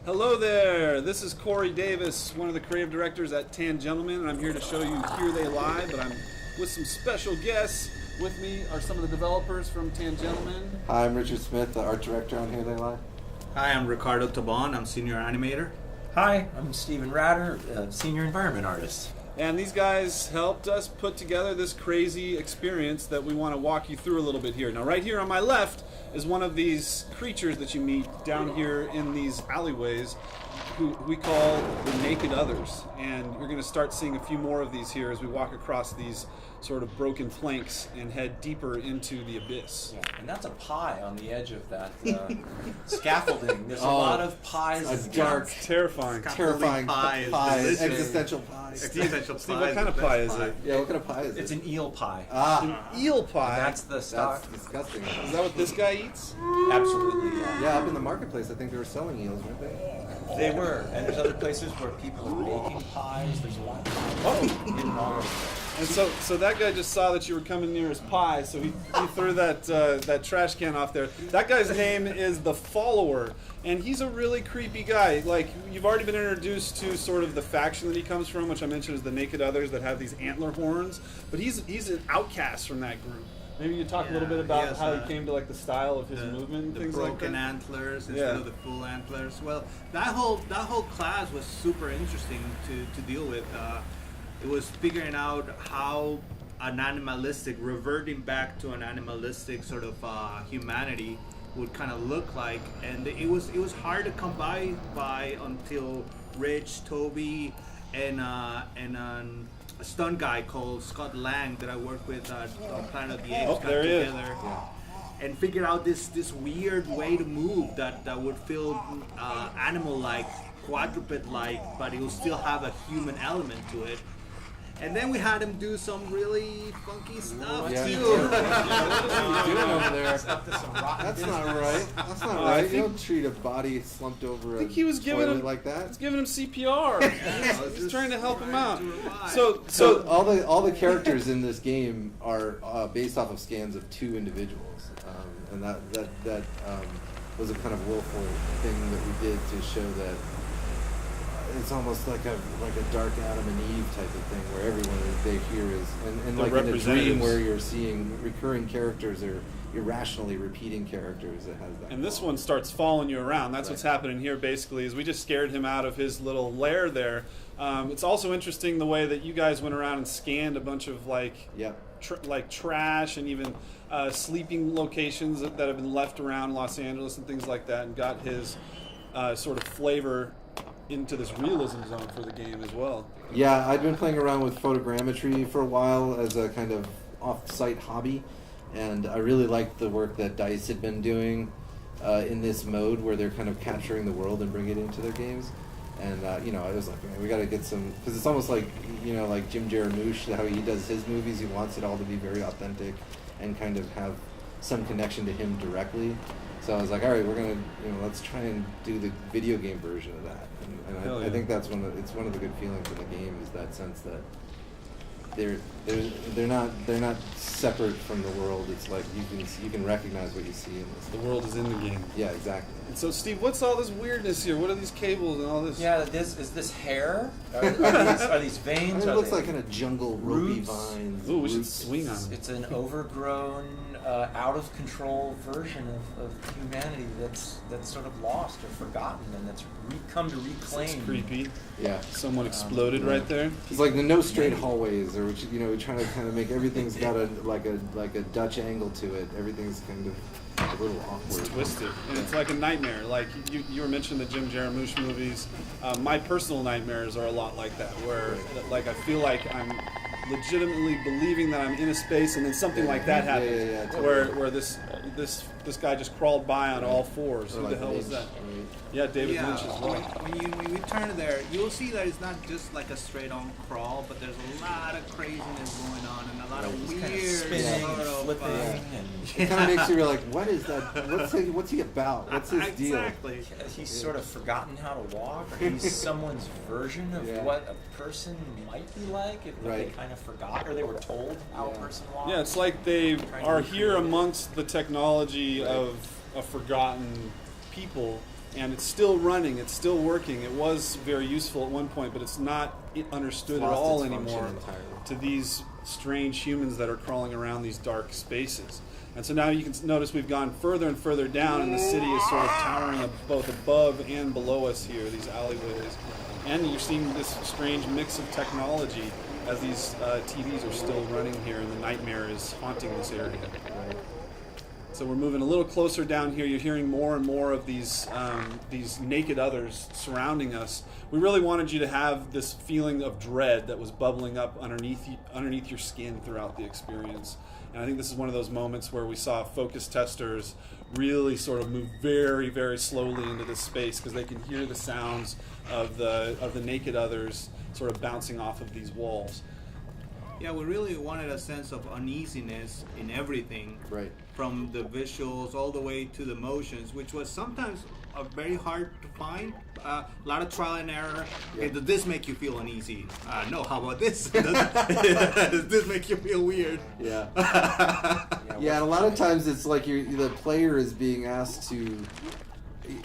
Hello there, this is Corey Davis, one of the creative directors at Tangentlemen, and I'm here to show you Here They Lie, but I'm with some special guests. With me are some of the developers from Tangentlemen. Hi, I'm Richard Smith, the art director on Here They Lie. Hi, I'm Ricardo Taban, I'm senior animator. Hi, I'm Steven Ratter, senior environment artist. And these guys helped us put together this crazy experience that we want to walk you through a little bit here. Now, right here on my left is one of these creatures that you meet down here in these alleyways, who we call the Naked Others. And you're going to start seeing a few more of these here as we walk across these sort of broken planks and head deeper into the abyss. Yeah, and that's a pie on the edge of that scaffolding. There's a lot of pies. A dark, terrifying pie, existential pie. Existential Steve, pie what kind of pie is it? Yeah, what kind of pie is it? It's an eel pie. An eel pie? And that's the stock. That's disgusting. Is that what this guy eats? Absolutely, yeah. Yeah, up in the marketplace, I think they were selling eels, weren't they? They were. And there's other places where people are making pies. There's a lot of pies hidden all over. And so that guy just saw that you were coming near his pie, so he threw that trash can off there. That guy's name is The Follower, and he's a really creepy guy. Like, you've already been introduced to sort of the faction that he comes from, which I mentioned is the Naked Others that have these antler horns, but he's an outcast from that group. Maybe you talk a little bit about how he came to like the style of his movement and things like that. The broken antlers instead of the full antlers. Well, that whole class was super interesting to deal with. It was figuring out how reverting back to an animalistic sort of humanity would kind of look like, and it was hard to come by until Rich, Toby, and a stunt guy called Scott Lang that I worked with on Planet of the Apes got together and figured out this weird way to move that would feel animal-like, quadruped-like, but it will still have a human element to it. And then we had him do some really funky stuff too. What are you doing over there? That's not right. That's not right. You don't treat a body slumped over a toilet like that. He's giving him CPR. He's trying to help him out. So all the characters in this game are based off of scans of two individuals, and that was a kind of willful thing that we did to show that. It's almost like a dark Adam and Eve type of thing, where everyone they hear is and like in a dream where you're seeing recurring characters or irrationally repeating characters. It has that. And this one starts following you around. That's what's happening here. Basically, is we just scared him out of his little lair there. It's also interesting the way that you guys went around and scanned a bunch of like trash and even sleeping locations that have been left around Los Angeles and things like that, and got his sort of flavor into this realism zone for the game as well. Yeah, I'd been playing around with photogrammetry for a while as a kind of off-site hobby, and I really liked the work that DICE had been doing in this mode where they're kind of capturing the world and bringing it into their games. And I was like, man, we got to get some, because it's almost like like Jim Jarmusch, how he does his movies. He wants it all to be very authentic and kind of have some connection to him directly. So I was like, all right, we're gonna, let's try and do the video game version of that. And I think that's one of the good feelings of the game is that sense that they're not separate from the world. It's like you can recognize what you see in this. The world is in the game. Yeah, exactly. And so, Steve, what's all this weirdness here? What are these cables and all this? Yeah, is this hair? Are these veins? It looks like kind of jungle ropey vines. Ooh, we should swing on them. It's an overgrown, out of control version of humanity that's sort of lost or forgotten, and that's come to reclaim. It's creepy. Yeah, someone exploded right there. It's like the no straight hallways, or we're trying to kind of make everything's got a Dutch angle to it. Everything's kind of a little awkward. It's twisted, and it's like a nightmare. Like you were mentioning the Jim Jarmusch movies. My personal nightmares are a lot like that, where like I feel like I'm legitimately believing that I'm in a space, and then something like that happens, where this guy just crawled by on all fours. Who the hell was that? Yeah, David Lynch as well. When you turn there, you'll see that it's not just like a straight-on crawl, but there's a lot of craziness going on and a lot of weird kind of spinning, flipping, it kind of makes you like, what is that? What's he about? What's his deal? Exactly. He's sort of forgotten how to walk, or he's someone's version of what a person might be like, if they kind of forgot, or they were told how a person walks. Yeah, it's like they are here amongst the technology of a forgotten people, and it's still running, it's still working. It was very useful at one point, but it's not understood at all anymore to these strange humans that are crawling around these dark spaces. And so now you can notice we've gone further and further down, and the city is sort of towering both above and below us here, these alleyways. And you're seeing this strange mix of technology as these TVs are still running here, and the nightmare is haunting this area. So we're moving a little closer down here. You're hearing more and more of these naked others surrounding us. We really wanted you to have this feeling of dread that was bubbling up underneath your skin throughout the experience. And I think this is one of those moments where we saw focus testers really sort of move very, very slowly into this space because they can hear the sounds of the naked others sort of bouncing off of these walls. Yeah, we really wanted a sense of uneasiness in everything. Right. From the visuals all the way to the motions, which was sometimes very hard to find. A lot of trial and error. Yeah. Hey, does this make you feel uneasy? No, how about this? Does this make you feel weird? Yeah. Yeah, and a lot of times it's like the player is being asked to.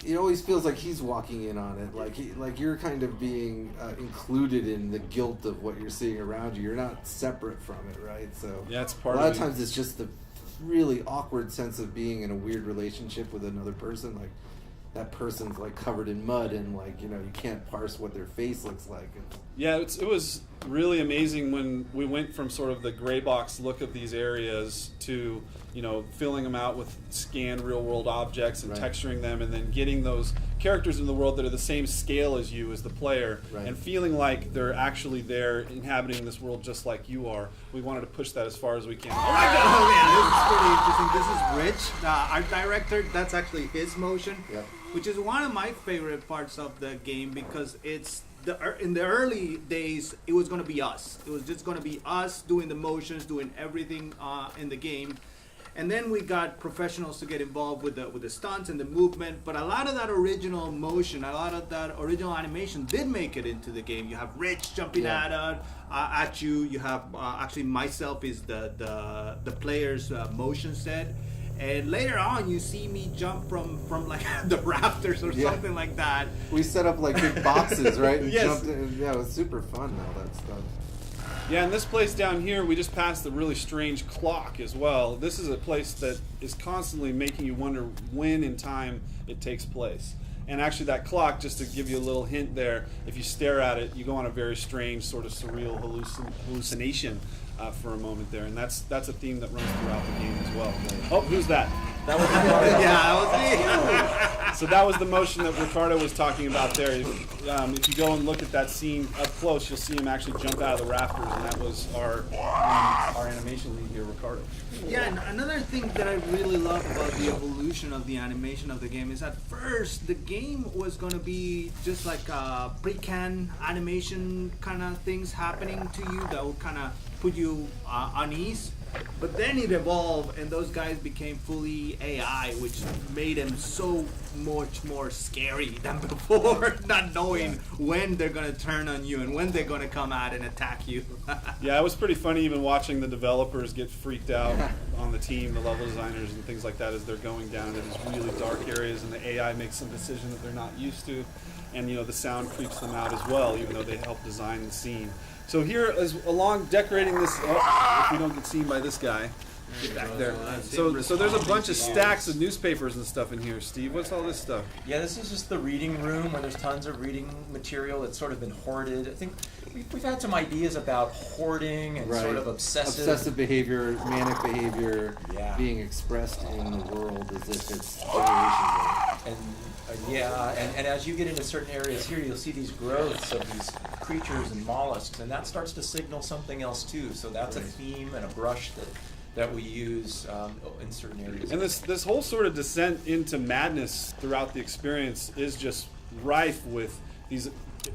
It always feels like he's walking in on it, like you're kind of being included in the guilt of what you're seeing around you. You're not separate from it, right? So yeah, it's part a lot of of times it's just the really awkward sense of being in a weird relationship with another person. Like that person's like covered in mud, and like you can't parse what their face looks like. Yeah, it was really amazing when we went from sort of the gray box look of these areas to filling them out with scanned real world objects and texturing them, and then getting those characters in the world that are the same scale as you as the player, and feeling like they're actually there inhabiting this world just like you are. We wanted to push that as far as we can. Oh my God! Oh man, this is pretty interesting. This is Rich, art director. That's actually his motion, which is one of my favorite parts of the game because it's in the early days it was going to be us. It was just going to be us doing the motions, doing everything in the game. And then we got professionals to get involved with the stunts and the movement, but a lot of that original motion, a lot of that original animation did make it into the game. You have Rich jumping at you. You have actually myself is the player's motion set, and later on you see me jump from like the rafters or something like that. We set up like big boxes, right? And yes. Jumped in. Yeah, it was super fun. All that stuff. Yeah, and this place down here, we just passed the really strange clock as well. This is a place that is constantly making you wonder when in time it takes place. And actually that clock, just to give you a little hint there, if you stare at it, you go on a very strange sort of surreal hallucination for a moment there. And that's a theme that runs throughout the game as well. Oh, who's that? That was that was me. So that was the motion that Ricardo was talking about there. If you go and look at that scene up close, you'll see him actually jump out of the rafters, and that was our animation lead here, Ricardo. Yeah, and another thing that I really love about the evolution of the animation of the game is at first the game was going to be just like pre-can animation kind of things happening to you that would kind of put you on ease. But then it evolved, and those guys became fully AI, which made them so much more scary than before, not knowing when they're going to turn on you and when they're going to come out and attack you. Yeah, it was pretty funny even watching the developers get freaked out on the team, the level designers and things like that, as they're going down into these really dark areas, and the AI makes some decision that they're not used to, and the sound creeps them out as well, even though they help design the scene. So here, along decorating this, if we don't get seen by this guy, get back there. So there's a bunch of stacks of newspapers and stuff in here. Steve, what's all this stuff? Yeah, this is just the reading room where there's tons of reading material that's sort of been hoarded. I think we've had some ideas about hoarding and sort of obsessive behavior, manic behavior being expressed in the world as if it's generations old. And as you get into certain areas here, you'll see these growths of these creatures and mollusks, and that starts to signal something else too. So that's a theme and a brush that we use in certain areas. And this whole sort of descent into madness throughout the experience is just rife with these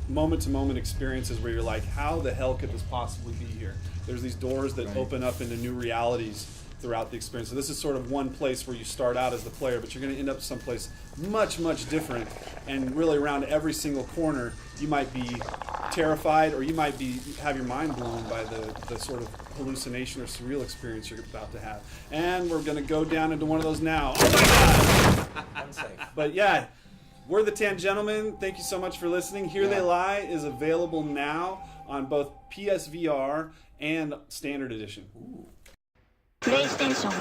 moment-to-moment experiences where you're like, how the hell could this possibly be here? There's these doors that open up into new realities throughout the experience. So this is sort of one place where you start out as the player, but you're going to end up someplace much, much different. And really around every single corner, you might be terrified, or you might have your mind blown by the sort of hallucination or surreal experience you're about to have. And we're going to go down into one of those now. Oh my God! Unsafe. But yeah, we're the Tangentlemen. Thank you so much for listening. Here They Lie is available now on both PSVR and Standard Edition. PlayStation